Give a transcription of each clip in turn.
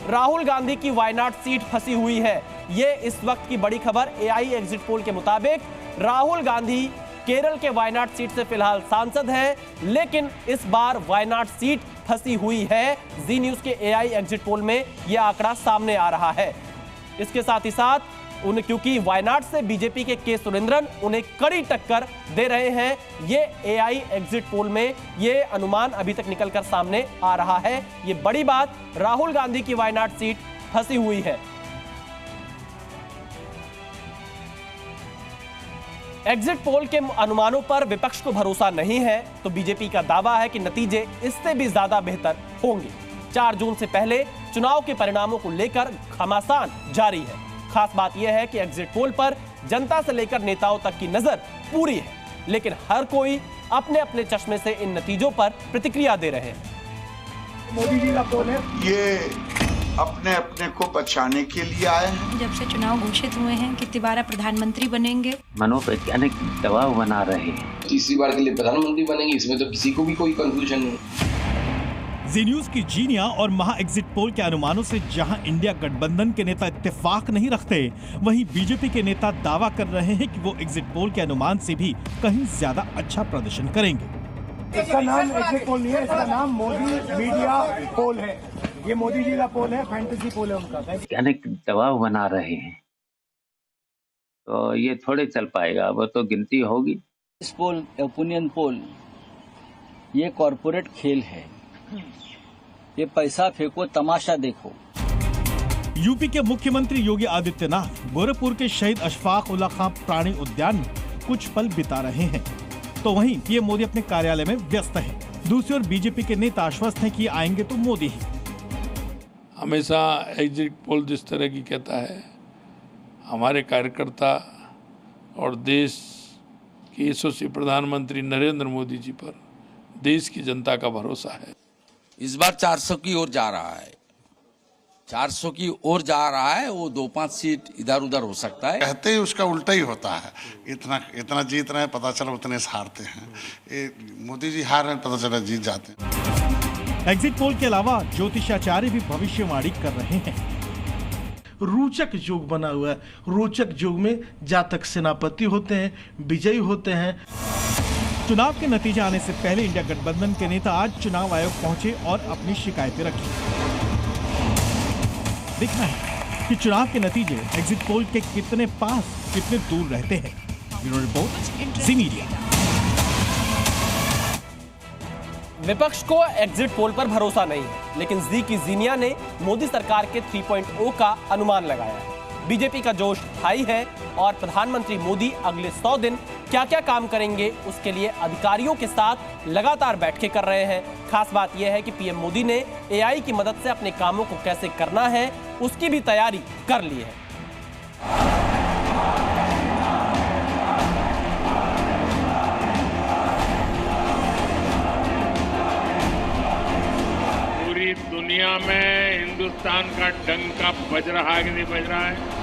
राहुल गांधी की वायनाड सीट फंसी हुई है। ये इस वक्त की बड़ी खबर। एआई एग्जिट पोल के मुताबिक राहुल गांधी केरल के वायनाड सीट से फिलहाल सांसद हैं, लेकिन इस बार वायनाड सीट फंसी हुई है। जी न्यूज के एआई एग्जिट पोल में यह आंकड़ा सामने आ रहा है। इसके साथ ही साथ क्योंकि वायनाड से बीजेपी के सुरेंद्रन उन्हें कड़ी टक्कर दे रहे हैं, ये एआई एग्जिट पोल में ये अनुमान अभी तक निकलकर सामने आ रहा है। ये बड़ी बात, राहुल गांधी की वायनाड सीट फंसी हुई है। एग्जिट पोल के अनुमानों पर विपक्ष को भरोसा नहीं है, तो बीजेपी का दावा है कि नतीजे इससे भी ज्यादा बेहतर होंगे। 4 जून से पहले चुनाव के परिणामों को लेकर घमासान जारी है। खास बात यह है कि एग्जिट पोल पर जनता से लेकर नेताओं तक की नजर पूरी है, लेकिन हर कोई अपने अपने चश्मे से इन नतीजों पर प्रतिक्रिया दे रहे हैं। मोदी जी का पोल है, ये अपने अपने को बचाने के लिए आए हैं। जब से चुनाव घोषित हुए हैं कि तिवारी प्रधानमंत्री बनेंगे, मनोवैज्ञानिक दबाव बना रहे हैं। तीसरी बार के लिए प्रधानमंत्री बनेंगे, इसमें तो किसी को भी कोई कंफ्यूजन नहीं। जी न्यूज की जीनिया और महा एग्जिट पोल के अनुमानों से जहां इंडिया गठबंधन के नेता इत्तेफाक नहीं रखते, वहीं बीजेपी के नेता दावा कर रहे हैं कि वो एग्जिट पोल के अनुमान से भी कहीं ज्यादा अच्छा प्रदर्शन करेंगे। इसका नाम एग्जिट पोल नहीं है, इसका नाम मोदी मीडिया पोल है। ये मोदी जी का पोल है, फैंटेसी पोल है उनका। वैज्ञानिक दबाव बना रहे हैं, तो ये थोड़े चल पाएगा। वो तो गिनती होगी। इस पोल, ओपिनियन पोल, ये कॉरपोरेट खेल है। ये पैसा फेंको, तमाशा देखो। यूपी के मुख्यमंत्री योगी आदित्यनाथ गोरखपुर के शहीद अशफाक उल्लाह खां प्राणी उद्यान में कुछ पल बिता रहे हैं, तो वहीं पीएम मोदी अपने कार्यालय में व्यस्त हैं। दूसरी ओर बीजेपी के नेता आश्वस्त हैं कि आएंगे तो मोदी ही। हमेशा एग्जिट पोल जिस तरह की कहता है, हमारे कार्यकर्ता और देश के यशस्वी प्रधानमंत्री नरेंद्र मोदी जी पर देश की जनता का भरोसा है। इस बार 400 की ओर जा रहा है, 400 की ओर जा रहा है। वो 2-5 सीट इधर उधर हो सकता है। कहते ही उसका उल्टा ही होता है। इतना जीत रहे हैं, पता चला उतने से हारते हैं। मोदी जी हार रहे हैं, पता चला जीत जाते हैं। एग्जिट पोल के अलावा ज्योतिषाचार्य भी भविष्यवाणी कर रहे हैं। रोचक युग बना हुआ है। रोचक युग में जातक सेनापति होते हैं, विजयी होते हैं। चुनाव के नतीजे आने से पहले इंडिया गठबंधन के नेता आज चुनाव आयोग पहुंचे और अपनी शिकायतें रखी। देखना है कि चुनाव के नतीजे एग्जिट पोल के कितने पास, कितने दूर रहते हैं। ब्यूरो रिपोर्ट, जी मीडिया। विपक्ष को एग्जिट पोल पर भरोसा नहीं है, लेकिन जी की जीनिया ने मोदी सरकार के 3.0 का अनुमान लगाया है। बीजेपी का जोश हाई है और प्रधानमंत्री मोदी अगले 100 दिन क्या क्या काम करेंगे, उसके लिए अधिकारियों के साथ लगातार बैठकें कर रहे हैं। खास बात यह है कि पीएम मोदी ने एआई की मदद से अपने कामों को कैसे करना है, उसकी भी तैयारी कर ली है। पूरी दुनिया में हिंदुस्तान का डंका बज रहा है कि नहीं बज रहा है?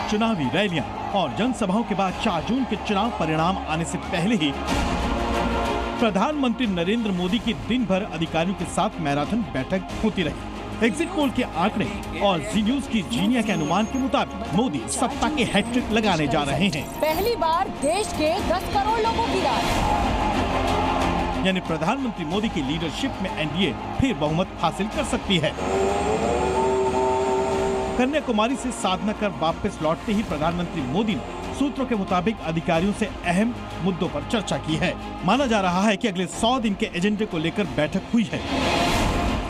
चुनावी रैलियां और जनसभाओं के बाद 4 जून के चुनाव परिणाम आने से पहले ही प्रधानमंत्री नरेंद्र मोदी की दिन भर अधिकारियों के साथ मैराथन बैठक होती रही। एग्जिट पोल के आंकड़े और जी न्यूज की जीनिया के अनुमान के मुताबिक मोदी सत्ता के हैट्रिक लगाने जा रहे हैं। पहली बार देश के 10 करोड़ लोगों की राय, यानी प्रधानमंत्री मोदी की लीडरशिप में एनडीए फिर बहुमत हासिल कर सकती है। कन्याकुमारी से साधना कर वापस लौटते ही प्रधानमंत्री मोदी ने सूत्रों के मुताबिक अधिकारियों से अहम मुद्दों पर चर्चा की है। माना जा रहा है कि अगले 100 दिन के एजेंडे को लेकर बैठक हुई है।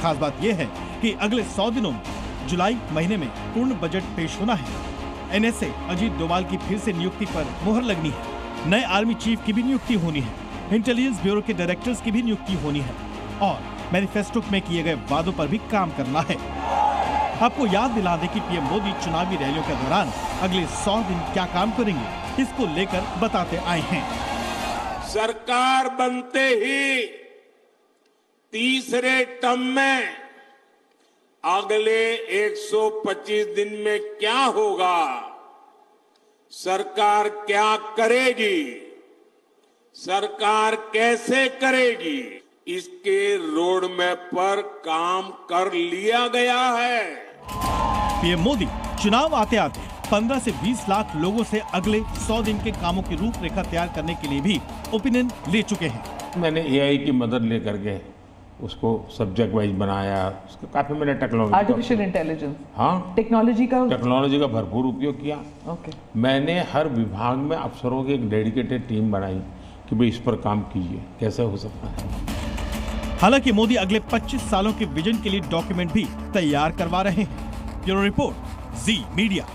खास बात यह है कि अगले 100 दिनों में जुलाई महीने में पूर्ण बजट पेश होना है। एनएसए अजीत डोभाल की फिर से नियुक्ति पर मुहर लगनी है। नए आर्मी चीफ की भी नियुक्ति होनी है। इंटेलिजेंस ब्यूरो के डायरेक्टर्स की भी नियुक्ति होनी है और मैनिफेस्टो में किए गए वादों पर भी काम करना है। आपको याद दिला दें कि पीएम मोदी चुनावी रैलियों के दौरान अगले 100 दिन क्या काम करेंगे, इसको लेकर बताते आए हैं। सरकार बनते ही तीसरे टर्म में अगले 125 दिन में क्या होगा, सरकार क्या करेगी, सरकार कैसे करेगी, इसके रोड मैप पर काम कर लिया गया है। पीएम मोदी चुनाव आते आते 15 से 20 लाख लोगों से अगले 100 दिन के कामों की रूपरेखा तैयार करने के लिए भी ओपिनियन ले चुके हैं। मैंने एआई की मदद लेकर के उसको सब्जेक्ट वाइज बनाया, उसका काफी मैंने टेक्नोलॉजी, आर्टिफिशियल इंटेलिजेंस, हाँ, टेक्नोलॉजी का भरपूर उपयोग किया। ओके। मैंने हर विभाग में अफसरों की एक डेडिकेटेड टीम बनाई कि भाई इस पर काम कीजिए, कैसे हो सकता है। हालांकि मोदी अगले 25 सालों के विजन के लिए डॉक्यूमेंट भी तैयार करवा रहे हैं। ब्यूरो रिपोर्ट, जी मीडिया।